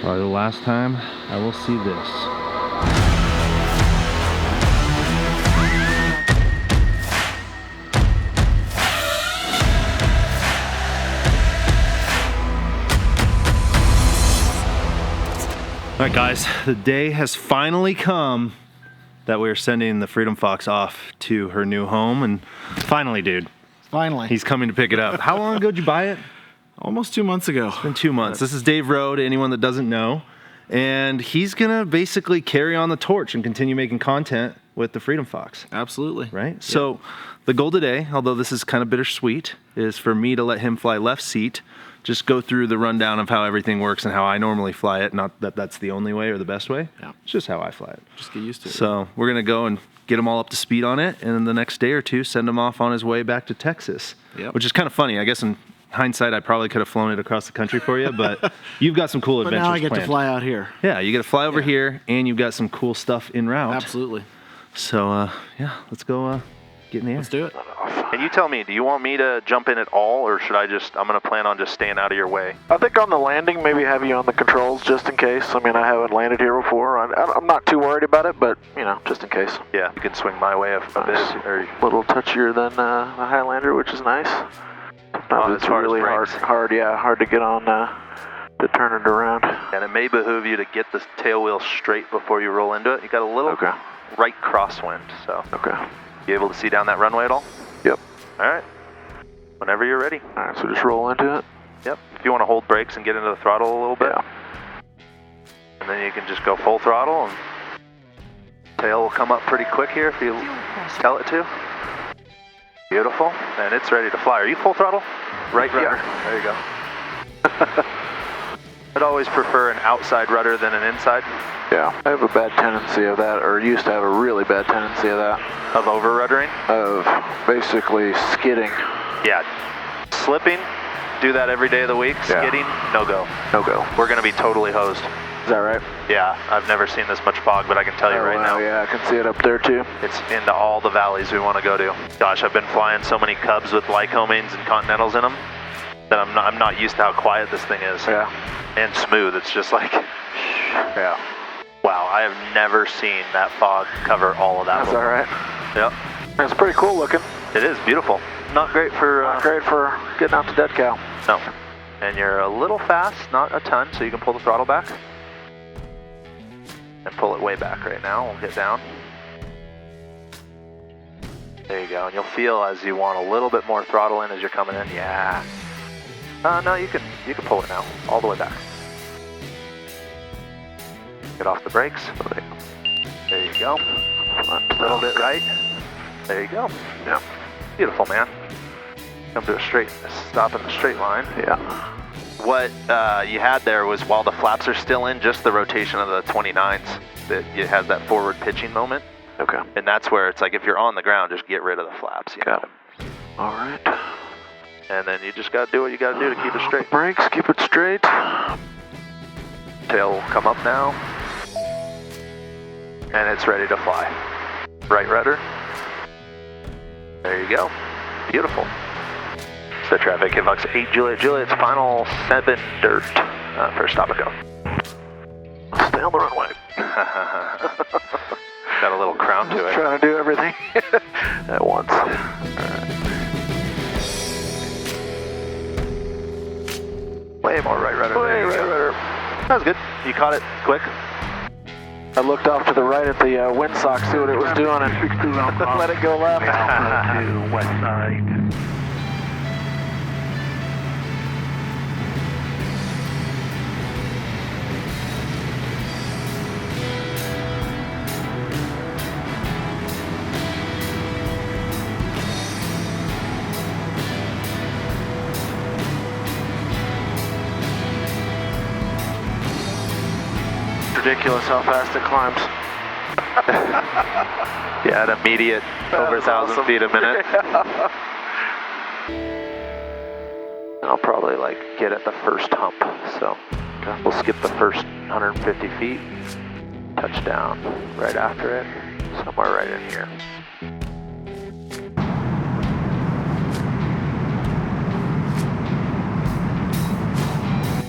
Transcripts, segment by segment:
Probably the last time I will see this. All right, guys, the day has finally come that we're sending the FreedomFox off to her new home. And finally, dude. Finally. He's coming to pick it up. How long ago did you buy it? Almost 2 months ago. It's been 2 months. This is Dave Rowe, to anyone that doesn't know. And he's going to basically carry on the torch and continue making content with the FreedomFox. Absolutely. Right? Yep. So the goal today, although this is kind of bittersweet, is for me to let him fly left seat, just go through the rundown of how everything works and how I normally fly it. Not that that's the only way or the best way. Yeah. It's just how I fly it. Just get used to it. So we're going to go and get him all up to speed on it, and then the next day or two, send him off on his way back to Texas. Yep. Which is kind of funny. I guess in hindsight, I probably could have flown it across the country for you, but you've got some cool adventures But now I get planned. to fly out here. Yeah, you get to fly over here, and you've got some cool stuff en route. Absolutely. So, yeah, let's go get in the air. Let's do it. And you tell me, do you want me to jump in at all, or should I just, I'm going to plan on just staying out of your way? I think on the landing, maybe have you on the controls just in case. I mean, I haven't landed here before. I'm not too worried about it, but, you know, just in case. Yeah, you can swing my way a bit. Or a little touchier than the Highlander, which is nice. Sometimes it's really hard to get on to turn it around. And it may behoove you to get the tail wheel straight before you roll into it. You got a little right crosswind, so. Okay. You able to see down that runway at all? Yep. All right. Whenever you're ready. All right, so just roll into it? Yep. If you want to hold brakes and get into the throttle a little bit. Yeah. And then you can just go full throttle, and tail will come up pretty quick here if you tell it to. Beautiful. And it's ready to fly. Are you full throttle? Right rudder. Yeah. There you go. I'd always prefer an outside rudder than an inside. Yeah, I have a bad tendency of that, or used to have a really bad tendency of that. Of over-ruddering? Of basically skidding. Yeah. Slipping, do that every day of the week. Yeah. Skidding, no go. No go. We're going to be totally hosed. Is that right? Yeah, I've never seen this much fog, but I can tell you right now. Yeah, I can see it up there too. It's into all the valleys we want to go to. Gosh, I've been flying so many Cubs with Lycomings and Continentals in them that I'm not used to how quiet this thing is. Yeah. And smooth. It's just like, yeah. Wow, I have never seen that fog cover all of that. That's all right. Yep. It's pretty cool looking. It is beautiful. Not great for getting out to dead cow. No. And you're a little fast, not a ton, so you can pull the throttle back. And pull it way back right now. We'll get down. There you go. And you'll feel as you want a little bit more throttle in as you're coming in. Yeah. No, you can pull it now, all the way back. Get off the brakes. There you go. A little bit right. There you go. Yeah. Beautiful, man. Come to a straight, stop in the straight line. Yeah. What you had there was, while the flaps are still in, just the rotation of the 29s, that it has that forward pitching moment. Okay. And that's where it's like, if you're on the ground, just get rid of the flaps. Got it. All right. And then you just got to do what you got to do to keep it straight. Brakes, keep it straight. Tail will come up now. And it's ready to fly. Right rudder. There you go. Beautiful. So traffic, Fox 8 Juliet's final 7 dirt for stop and go. Stay on the runway. Got a little crown to it. Trying to do everything at once. All right. Way more right rudder. Way right rudder. That was good. You caught it quick. I looked off to the right at the windsock, see what it was doing, and let it go left. Alpha to west side. Ridiculous how fast it climbs. Yeah, an immediate over 1,000 feet a minute. I'll probably get at the first hump, so we'll skip the first 150 feet, touchdown right after it, somewhere right in here.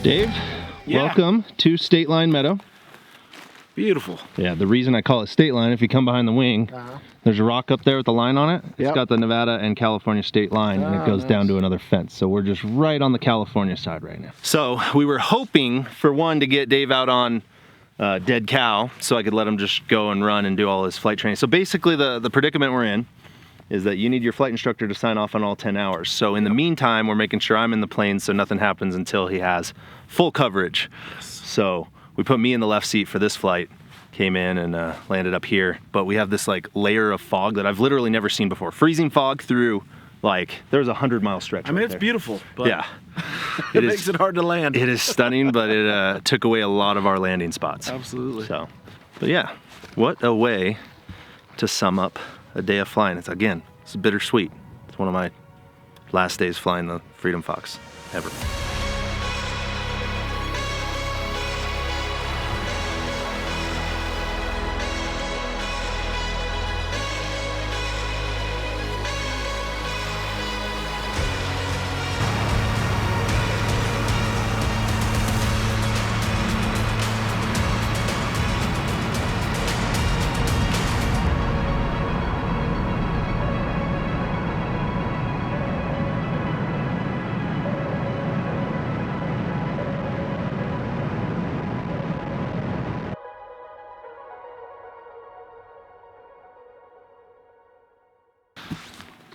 Dave, Yeah. Welcome to State Line Meadow. Beautiful. Yeah, the reason I call it State Line, if you come behind the wing, there's a rock up there with the line on it. It's got the Nevada and California state line, and it goes down to another fence. So we're just right on the California side right now. So we were hoping for one to get Dave out on dead cow so I could let him just go and run and do all his flight training. So basically the predicament we're in is that you need your flight instructor to sign off on all 10 hours. So in the meantime, we're making sure I'm in the plane so nothing happens until he has full coverage. So we put me in the left seat for this flight, came in and landed up here. But we have this like layer of fog that I've literally never seen before. Freezing fog through, like, there's a 100-mile stretch. I mean, it's beautiful, but yeah, it makes it hard to land. It is stunning, but it took away a lot of our landing spots. Absolutely. So, but yeah, what a way to sum up a day of flying. It's bittersweet. It's one of my last days flying the FreedomFox ever.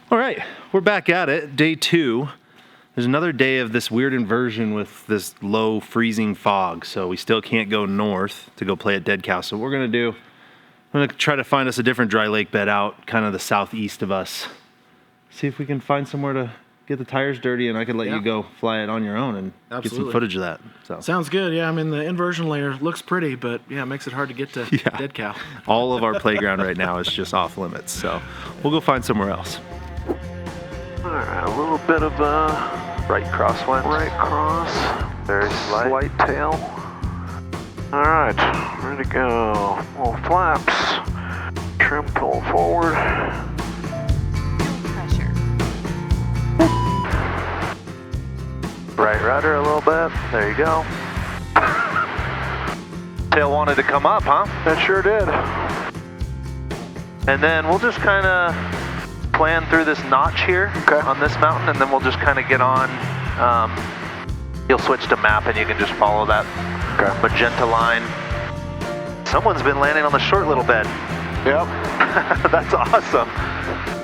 All right, we're back at it, day 2. There's another day of this weird inversion with this low freezing fog, so we still can't go north to go play at Dead Cow. So what we're gonna do, I'm gonna try to find us a different dry lake bed out kind of the southeast of us. See if we can find somewhere to get the tires dirty and I can let you go fly it on your own and get some footage of that. So sounds good. Yeah, I mean, the inversion layer looks pretty, but yeah, it makes it hard to get to Dead Cow. All of our playground right now is just off limits, so we'll go find somewhere else. All right, a little bit of Right crosswind. right cross. Very Slight tail. All right, ready to go. Little flaps. Trim pull forward. Pressure. Right rudder a little bit. There you go. Tail wanted to come up, huh? That sure did. And then we'll just kind of plan through this notch here on this mountain, and then we'll just kind of get on. You'll switch to map and you can just follow that magenta line. Someone's been landing on the short little bed. Yep. That's awesome.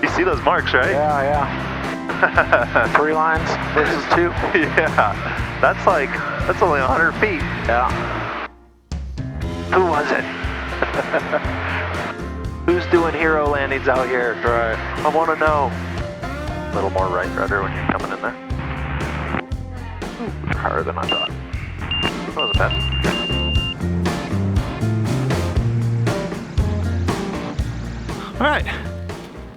You see those marks, right? Yeah, yeah. 3 lines versus 2. Yeah. That's only 100 feet. Yeah. Who was it? Who's doing hero landings out here? Right. I want to know. A little more right rudder when you're coming in there. Ooh, harder than I thought. That wasn't bad. All right.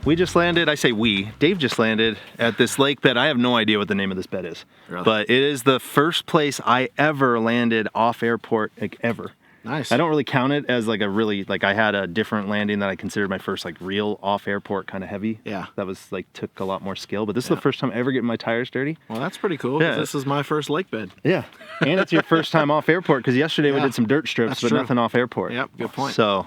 We just landed, I say we, Dave just landed at this lake bed. I have no idea what the name of this bed is. Really? But it is the first place I ever landed off airport, like ever. Nice. I don't really count it as like a really, like I had a different landing that I considered my first like real off airport kind of heavy. Yeah. That was like, took a lot more skill, but this is the first time ever getting my tires dirty. Well, that's pretty cool. Yeah. This is my first lake bed. Yeah. And it's your first time off airport because yesterday we did some dirt strips, That's but true. nothing off airport. Yep, good point. So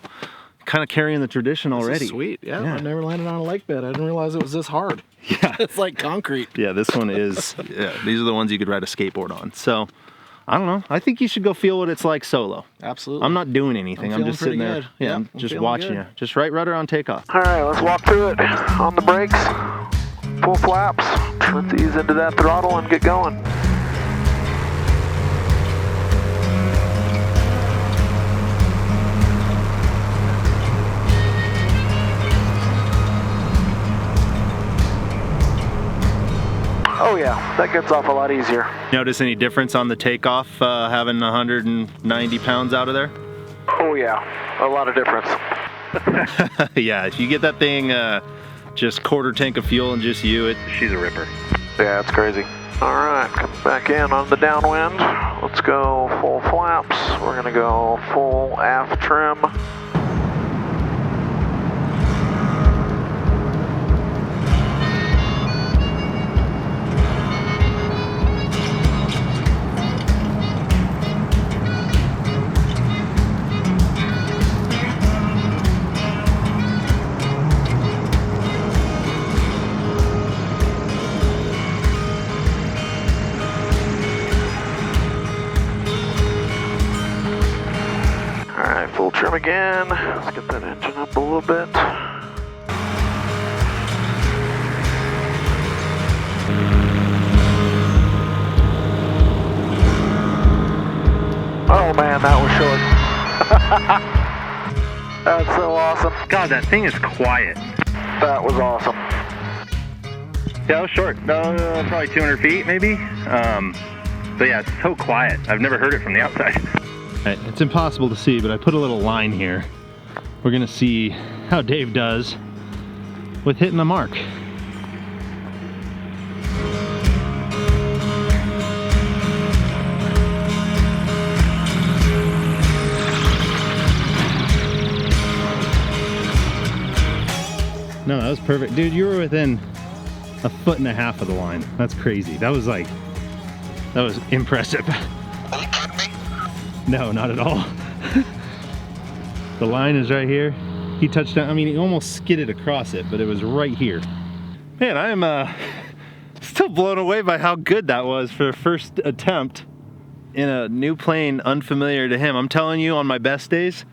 kind of carrying the tradition This is already. sweet. Yeah, I've never landed on a lake bed. I didn't realize it was this hard. Yeah. It's like concrete. Yeah, this one is, these are the ones you could ride a skateboard on. So I don't know. I think you should go feel what it's like solo. Absolutely. I'm not doing anything. I'm feeling just sitting pretty there. good. Yeah, Yep, I'm I'm just feeling watching good. you. Just right rudder on takeoff. All right, let's walk through it. On the brakes, full flaps. Let's ease into that throttle and get going. Oh yeah, that gets off a lot easier. Notice any difference on the takeoff having 190 pounds out of there? Oh yeah, a lot of difference. Yeah, if you get that thing just quarter tank of fuel and just you, she's a ripper. Yeah, it's crazy. All right, come back in on the downwind. Let's go full flaps. We're gonna go full aft trim. again. Let's get that engine up a little bit. Oh man, that was short. That's so awesome. God, that thing is quiet. That was awesome. Yeah, it was short. Probably 200 feet, maybe. But yeah, it's so quiet. I've never heard it from the outside. It's impossible to see, but I put a little line here. We're gonna see how Dave does with hitting the mark. No, that was perfect. Dude, you were within 1.5 feet of the line. That's crazy. That was impressive. Are you kidding me? No, not at all. The line is right here. He touched down, I mean, he almost skidded across it, but it was right here. Man, I am still blown away by how good that was for a first attempt in a new plane unfamiliar to him. I'm telling you, on my best days,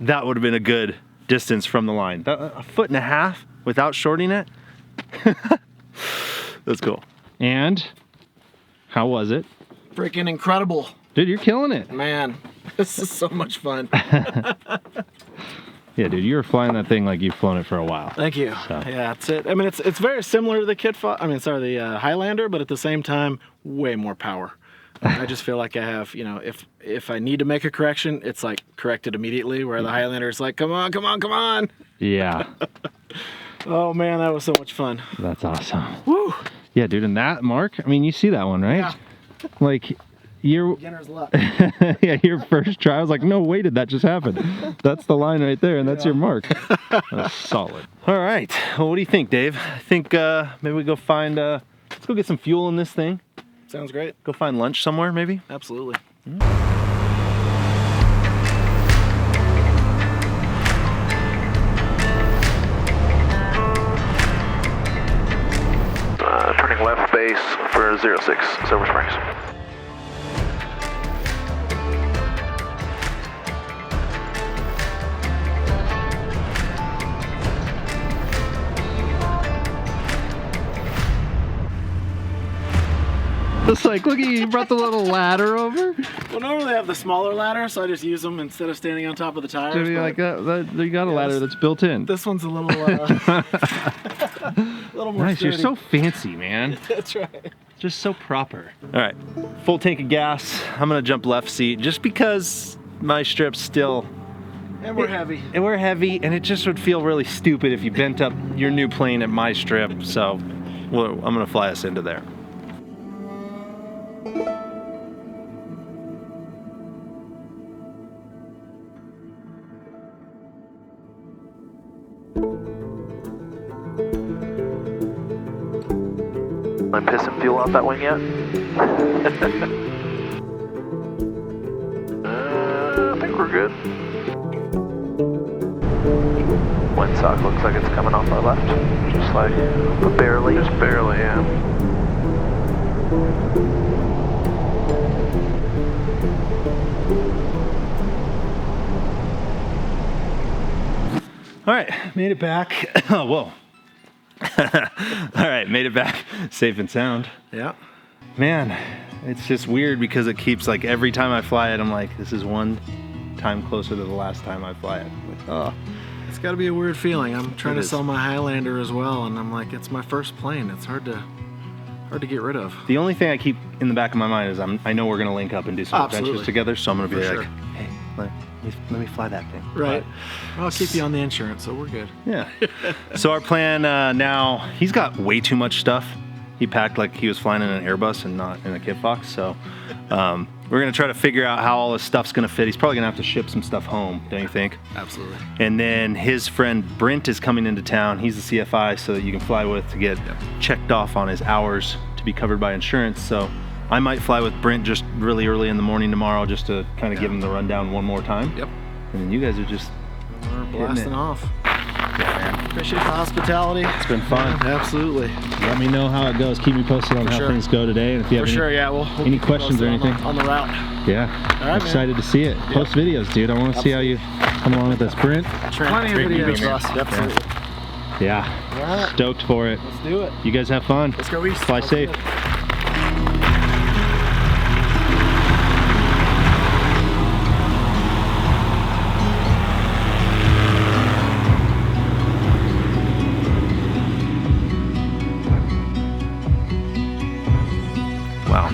that would have been a good distance from the line. 1.5 feet without shorting it. That's cool. And how was it? Freaking incredible. Dude, you're killing it. Man, this is so much fun. Yeah, dude, you were flying that thing like you've flown it for a while. Thank you. So. Yeah, that's it. I mean, it's very similar to the Highlander, but at the same time, way more power. I just feel like I have, you know, if I need to make a correction, it's like corrected immediately, where the Highlander is like, come on, come on, come on. Yeah. Oh man, that was so much fun. That's awesome. Woo. Yeah, dude, and that mark, I mean, you see that one, right? Yeah. Like, Beginner's luck. yeah, your first try, I was like, no way did that just happen. That's the line right there, and that's your mark. That's solid. All right, well, what do you think, Dave? I think maybe we go find, let's go get some fuel in this thing. Sounds great. Go find lunch somewhere, maybe? Absolutely. Turning left base for 06, Silver Springs. It's like, look at you brought the little ladder over. Well, normally I have the smaller ladder, so I just use them instead of standing on top of the tires. So you like that, you got a ladder that's built in. This one's a little, little more Nice, sturdy. you're so fancy, man. That's right. Just so proper. All right, full tank of gas. I'm gonna jump left seat just because my strip's still. And we're heavy. And we're heavy, and it just would feel really stupid if you bent up your new plane at my strip. So, well, I'm gonna fly us into there. Am I pissing fuel out that wing yet? I think we're good. Windsock looks like it's coming off our left. Just like, but barely. Just barely, yeah. All right, made it back. Oh, whoa. All right, made it back safe and sound. Yeah. Man, it's just weird because it keeps, like, every time I fly it, I'm like, this is one time closer to the last time I fly it. Like, oh. It's got to be a weird feeling. I'm trying It to is. sell my Highlander as well, and I'm like, it's my first plane. It's hard to get rid of. The only thing I keep in the back of my mind is I know we're gonna link up and do some Absolutely. adventures together, so I'm gonna be For like, sure. hey, let me fly that thing. Right. I'll keep you on the insurance, so we're good. Yeah. So our plan now, he's got way too much stuff. He packed like he was flying in an Airbus and not in a kit box. So we're gonna try to figure out how all this stuff's gonna fit. He's probably gonna have to ship some stuff home, don't you think? Absolutely. And then his friend Brent is coming into town. He's the CFI, so that you can fly with to get checked off on his hours to be covered by insurance. So I might fly with Brent just really early in the morning tomorrow just to kind of give him the rundown one more time. Yep. And then you guys are just We're blasting off. yeah, man. Appreciate the hospitality. It's been fun. Absolutely. Let me know how it goes. Keep me posted on how sure. things go today. And if you have For any, sure, yeah. We'll any keep questions or posted anything. on the route. Yeah, All right, I'm excited to see it. Post videos, dude. I want to see how you Come along with us, Brent. Trent, plenty of videos for us, definitely. Yeah. All right. Stoked for it. Let's do it. You guys have fun. Let's go east. Fly safe. Wow.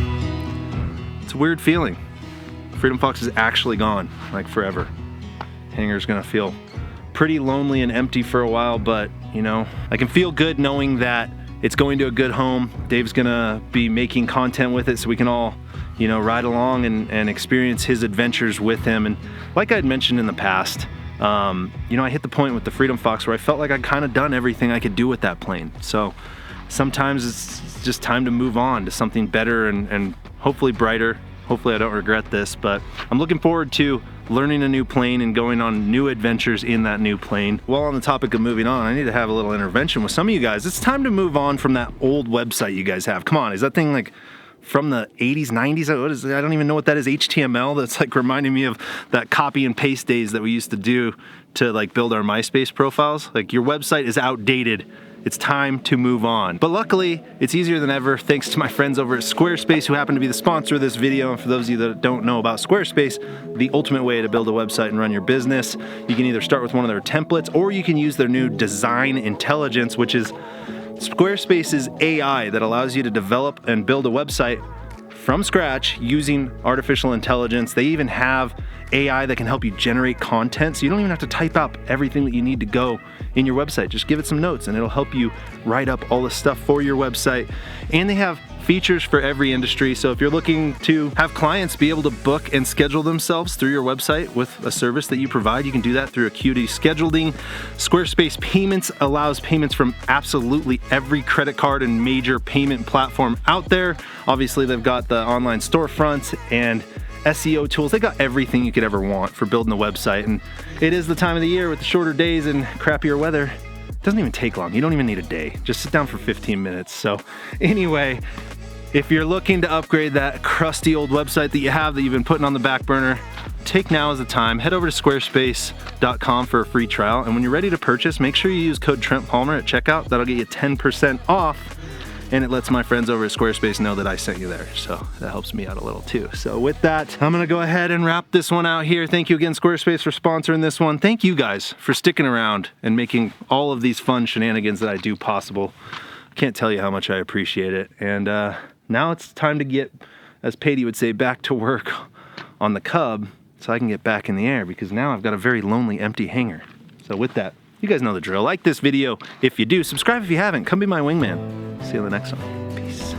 It's a weird feeling. FreedomFox is actually gone, like forever. Hangar's gonna feel pretty lonely and empty for a while, but you know, I can feel good knowing that it's going to a good home. Dave's gonna be making content with it so we can all, you know, ride along and experience his adventures with him. And like I had mentioned in the past, you know, I hit the point with the FreedomFox where I felt like I'd kind of done everything I could do with that plane. So sometimes it's just time to move on to something better and hopefully brighter. Hopefully I don't regret this, but I'm looking forward to learning a new plane and going on new adventures in that new plane. While on the topic of moving on, I need to have a little intervention with some of you guys. It's time to move on from that old website you guys have. Come on, is that thing like from the 80s, 90s? What is it? I don't even know what that is. HTML? That's like reminding me of that copy and paste days that we used to do to like build our MySpace profiles. Like your website is outdated. It's time to move on. But luckily, it's easier than ever thanks to my friends over at Squarespace who happen to be the sponsor of this video. And for those of you that don't know about Squarespace, the ultimate way to build a website and run your business, you can either start with one of their templates or you can use their new design intelligence, which is Squarespace's AI that allows you to develop and build a website from scratch using artificial intelligence. They even have AI that can help you generate content, so you don't even have to type up everything that you need to go in your website. Just give it some notes and it'll help you write up all the stuff for your website. And they have features for every industry, so if you're looking to have clients be able to book and schedule themselves through your website with a service that you provide, you can do that through Acuity Scheduling. Squarespace Payments allows payments from absolutely every credit card and major payment platform out there. Obviously, they've got the online storefronts and SEO tools. They got everything you could ever want for building a website, and it is the time of the year with the shorter days and crappier weather. It doesn't even take long. You don't even need a day. Just sit down for 15 minutes. So anyway, if you're looking to upgrade that crusty old website that you have that you've been putting on the back burner, take now as the time. Head over to squarespace.com for a free trial, and when you're ready to purchase, make sure you use code Trent Palmer at checkout. That'll get you 10% off. And it lets my friends over at Squarespace know that I sent you there. So that helps me out a little too. So with that, I'm gonna go ahead and wrap this one out here. Thank you again, Squarespace, for sponsoring this one. Thank you guys for sticking around and making all of these fun shenanigans that I do possible. I can't tell you how much I appreciate it. And now it's time to get, as Patty would say, back to work on the Cub so I can get back in the air, because now I've got a very lonely, empty hangar. So with that, you guys know the drill. Like this video if you do. Subscribe if you haven't. Come be my wingman. See you in the next one. Peace.